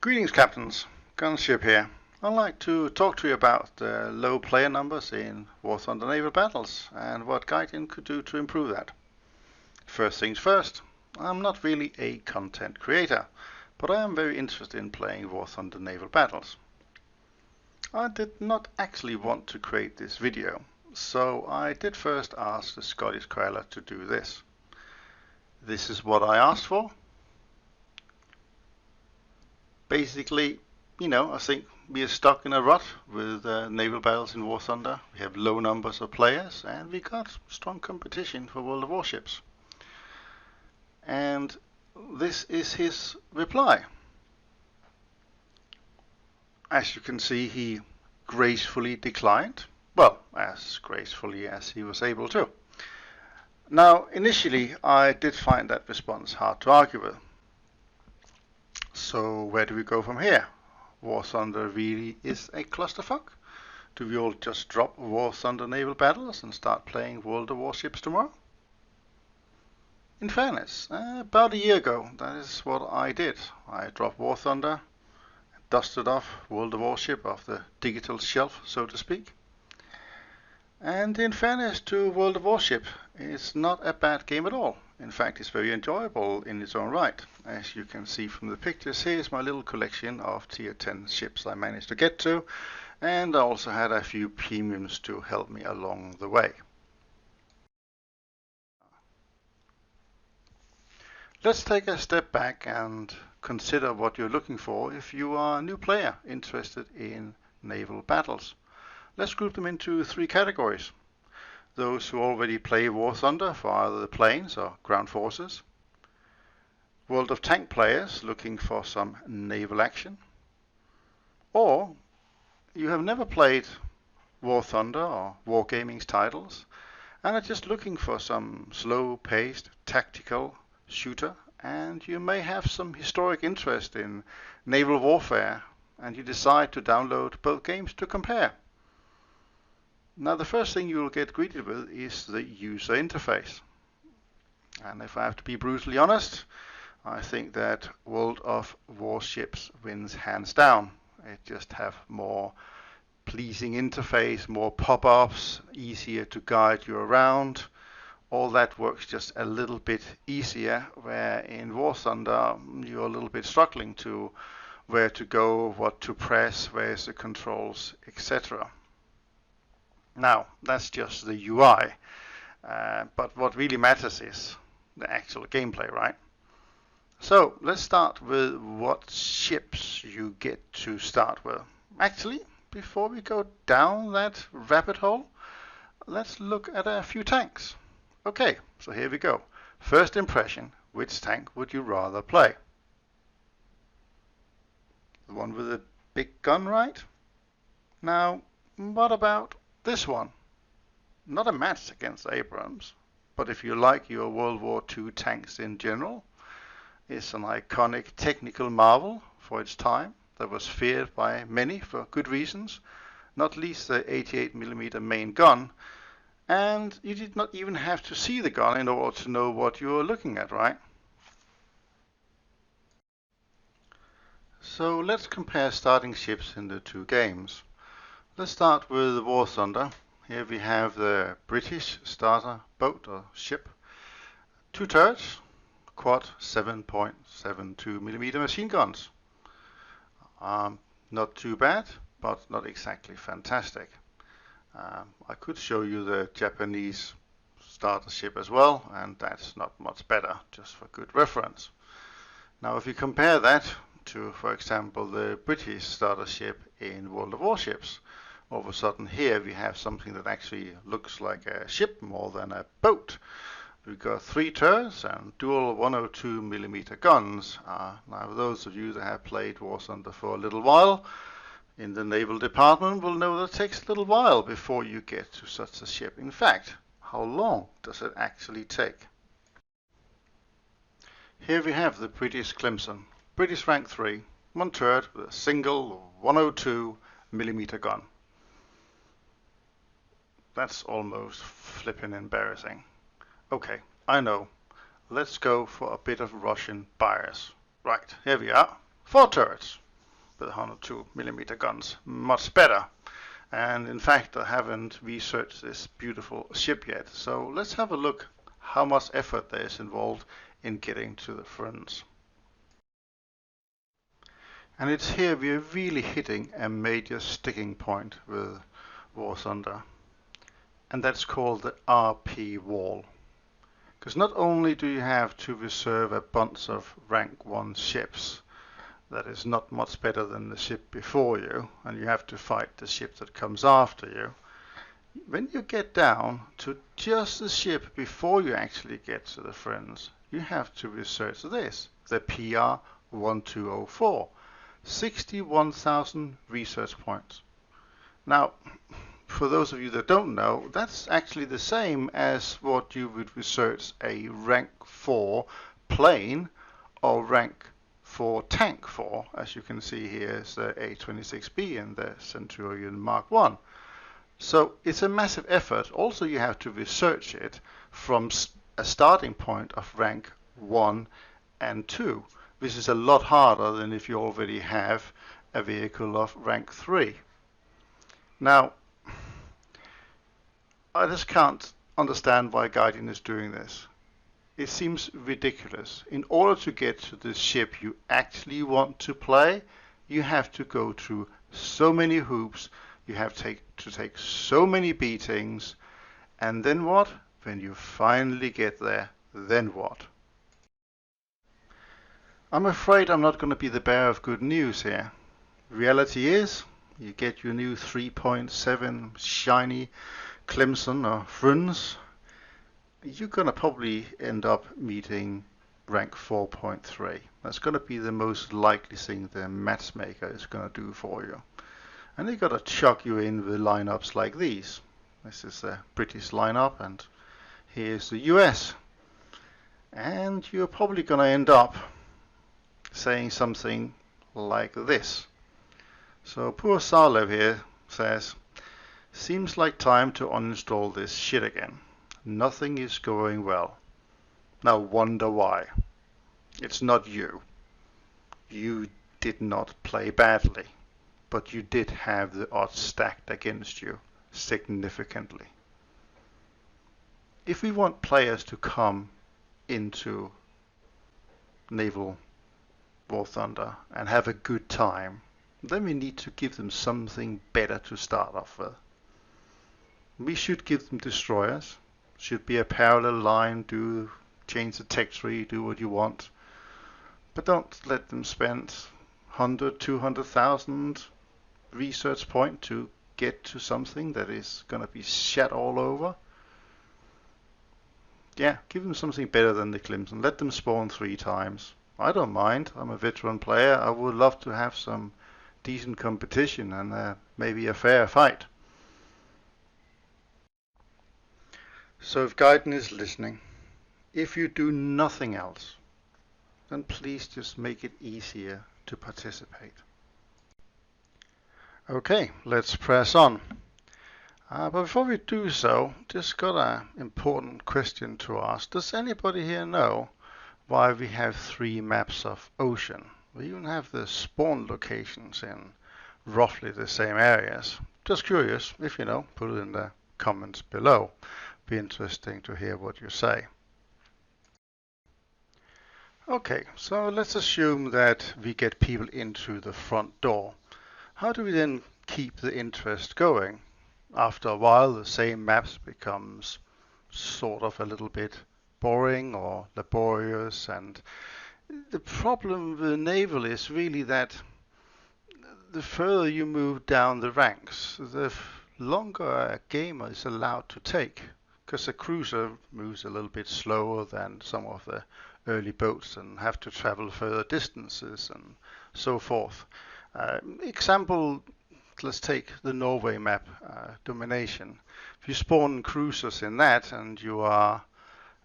Greetings, Captains. Gunship here. I'd like to talk to you about the low player numbers in War Thunder naval battles and what Guardian could do to improve that. First things first, I'm not really a content creator, but I am very interested in playing War Thunder naval battles. I did not actually want to create this video, so I did first ask the Scottish Crawler to do this. This is what I asked for. Basically, I think we are stuck in a rut with naval battles in War Thunder. We have low numbers of players and we got strong competition for World of Warships. And this is his reply. As you can see, he gracefully declined. Well, as gracefully as he was able to. Now, initially, I did find that response hard to argue with. So where do we go from here? War Thunder really is a clusterfuck? Do we all just drop War Thunder naval battles and start playing World of Warships tomorrow? In fairness, about a year ago, that is what I did. I dropped War Thunder, dusted off World of Warship off the digital shelf, so to speak. And in fairness to World of Warship, it's not a bad game at all. In fact, it's very enjoyable in its own right. As you can see from the pictures, here's my little collection of tier 10 ships I managed to get to, and I also had a few premiums to help me along the way. Let's take a step back and consider what you're looking for if you are a new player interested in naval battles. Let's group them into three categories. Those who already play War Thunder for either the planes or ground forces. World of Tank players looking for some naval action. Or you have never played War Thunder or Wargaming's titles and are just looking for some slow-paced tactical shooter, and you may have some historic interest in naval warfare and you decide to download both games to compare. Now, the first thing you will get greeted with is the user interface. And if I have to be brutally honest, I think that World of Warships wins hands down. It just have more pleasing interface, more pop-ups, easier to guide you around. All that works just a little bit easier, where in War Thunder you're a little bit struggling to where to go, what to press, where's the controls, etc. Now, that's just the UI, but what really matters is the actual gameplay, right? So let's start with what ships you get to start with. Actually, before we go down that rabbit hole, let's look at a few tanks. Okay, so here we go. First impression, which tank would you rather play? The one with the big gun, right? Now, what about this one? Not a match against Abrams, but if you like your World War II tanks in general, it's an iconic technical marvel for its time that was feared by many for good reasons, not least the 88mm main gun, and you did not even have to see the gun in order to know what you were looking at, right? So let's compare starting ships in the two games. Let's start with War Thunder. Here we have the British starter boat or ship. Two turrets, quad 7.72mm machine guns. Not too bad, but not exactly fantastic. I could show you the Japanese starter ship as well, and that's not much better, just for good reference. Now, if you compare that to, for example, the British starter ship in World of Warships, all of a sudden here we have something that actually looks like a ship more than a boat. We've got three turrets and dual 102mm guns. Now, those of you that have played War Thunder for a little while in the naval department will know that it takes a little while before you get to such a ship. In fact, how long does it actually take? Here we have the British Clemson, British rank 3, one turret with a single 102mm gun. That's almost flippin' embarrassing. Okay, I know. Let's go for a bit of Russian bias. Right, here we are. 4 turrets. with 102mm guns much better. And in fact, I haven't researched this beautiful ship yet. So let's have a look how much effort there is involved in getting to the fronts. And it's here we're really hitting a major sticking point with War Thunder. And that's called the RP wall. Because not only do you have to reserve a bunch of rank 1 ships that is not much better than the ship before you, and you have to fight the ship that comes after you. When you get down to just the ship before you actually get to the friends, you have to research this, the PR 1204, 61,000 research points. Now, for those of you that don't know, that's actually the same as what you would research a rank 4 plane or rank 4 tank for, as you can see here is the A26B and the Centurion Mark 1. So it's a massive effort. Also, you have to research it from a starting point of rank 1 and 2, which is a lot harder than if you already have a vehicle of rank 3. Now, I just can't understand why Guardian is doing this. It seems ridiculous. In order to get to the ship you actually want to play, you have to go through so many hoops, you have to take so many beatings, and then what? When you finally get there, then what? I'm afraid I'm not going to be the bearer of good news here. Reality is, you get your new 3.7 shiny Clemson or Fruns, you're going to probably end up meeting rank 4.3. That's going to be the most likely thing the matchmaker is going to do for you. And they've got to chuck you in with lineups like these. This is the British lineup, and here's the US. And you're probably going to end up saying something like this. So poor Salev here says, seems like time to uninstall this shit again. Nothing is going well. Now wonder why. It's not you. You did not play badly, but you did have the odds stacked against you significantly. If we want players to come into Naval War Thunder and have a good time, then we need to give them something better to start off with. We should give them destroyers. Should be a parallel line, change the tech tree, do what you want. But don't let them spend 100, 200,000 research point to get to something that is going to be shat all over. Yeah, give them something better than the Clemson. Let them spawn 3 times. I don't mind. I'm a veteran player. I would love to have some decent competition and maybe a fair fight. So if Gaiden is listening, if you do nothing else, then please just make it easier to participate. Okay, let's press on. But before we do so, just got an important question to ask. Does anybody here know why we have 3 maps of ocean? We even have the spawn locations in roughly the same areas. Just curious. If you know, put it in the comments below. Be interesting to hear what you say. Okay, so let's assume that we get people in through the front door. How do we then keep the interest going? After a while, the same maps becomes sort of a little bit boring or laborious, and the problem with naval is really that the further you move down the ranks, the longer a gamer is allowed to take, because a cruiser moves a little bit slower than some of the early boats and have to travel further distances and so forth. Example, let's take the Norway map, Domination. If you spawn cruisers in that and you are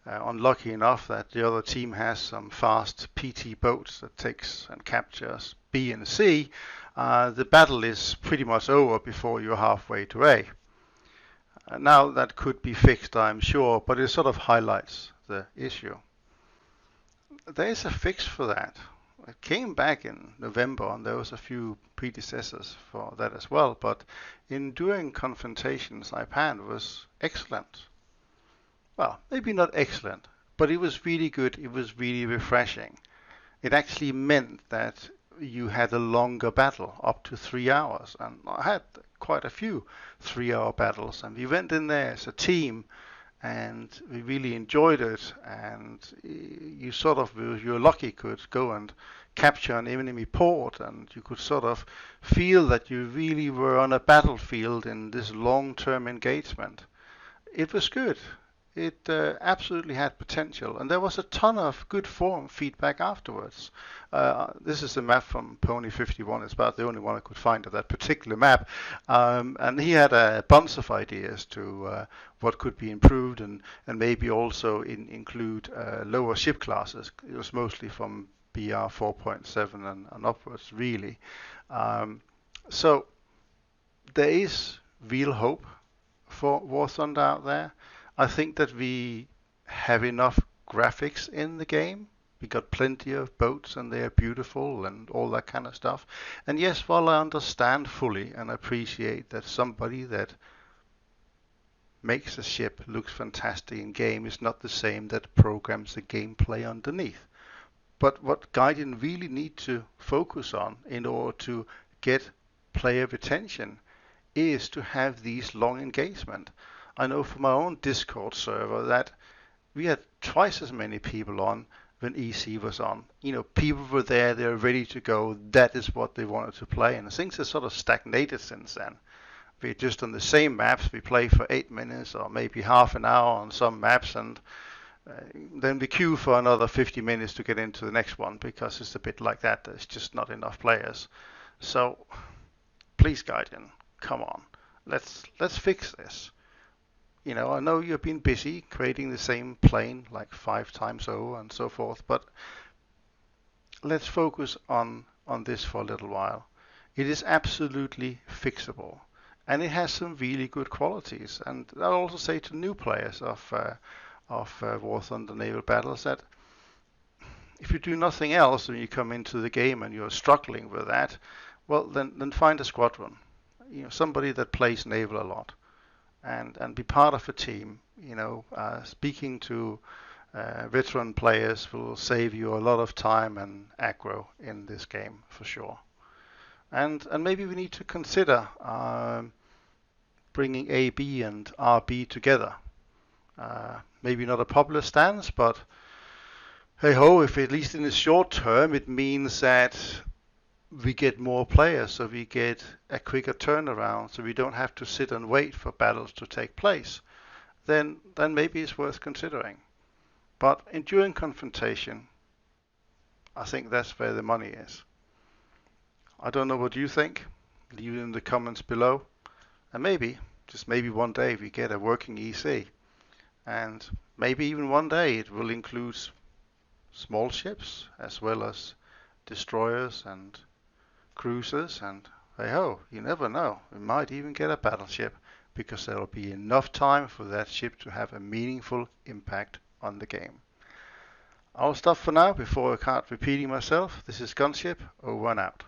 unlucky enough that the other team has some fast PT boats that takes and captures B and C, the battle is pretty much over before you're halfway to A. Now that could be fixed, I'm sure, but it sort of highlights the issue. There is a fix for that. It came back in November, and there was a few predecessors for that as well. But in doing confrontations, IPAN was excellent. Well, maybe not excellent, but it was really good. It was really refreshing. It actually meant that you had a longer battle, up to 3 hours. And I had quite a few 3 hour battles, and we went in there as a team, and we really enjoyed it. And you sort of, if you're lucky, could go and capture an enemy port, and you could sort of feel that you really were on a battlefield in this long-term engagement. It was good. It absolutely had potential, and there was a ton of good forum feedback afterwards. This is a map from Pony 51. It's about the only one I could find of that particular map, and he had a bunch of ideas to what could be improved, and maybe also include lower ship classes. It was mostly from BR 4.7 and upwards, really. So there is real hope for War Thunder out there. I think that we have enough graphics in the game. We got plenty of boats, and they are beautiful and all that kind of stuff. And yes, while I understand fully and appreciate that somebody that makes a ship looks fantastic in game is not the same that programs the gameplay underneath. But what Guardian really need to focus on in order to get player retention is to have these long engagement. I know from my own Discord server that we had twice as many people on when EC was on. You know, people were there, they were ready to go. That is what they wanted to play, and things have sort of stagnated since then. We're just on the same maps. We play for 8 minutes or maybe half an hour on some maps, and then we queue for another 50 minutes to get into the next one, because it's a bit like that. There's just not enough players. So please, Guardian, come on. Let's fix this. You know, I know you've been busy creating the same plane like 5 times over and so forth, but let's focus on this for a little while. It is absolutely fixable, and it has some really good qualities. And I'll also say to new players of War Thunder Naval Battles that if you do nothing else when you come into the game and you're struggling with that, well, then find a squadron. You know, somebody that plays naval a lot. And be part of a team. You know, speaking to veteran players will save you a lot of time and aggro in this game for sure. And maybe we need to consider bringing AB and RB together. Maybe not a popular stance, but hey ho, if at least in the short term it means that we get more players, so we get a quicker turnaround, so we don't have to sit and wait for battles to take place, then maybe it's worth considering. But during confrontation, I think that's where the money is. I don't know what you think. Leave it in the comments below. And maybe, just maybe one day we get a working EC. And maybe even one day it will include small ships as well as destroyers and cruisers, and hey ho, you never know, we might even get a battleship, because there will be enough time for that ship to have a meaningful impact on the game. I'll stop for now before I start repeating myself. This is Gunship, over and out.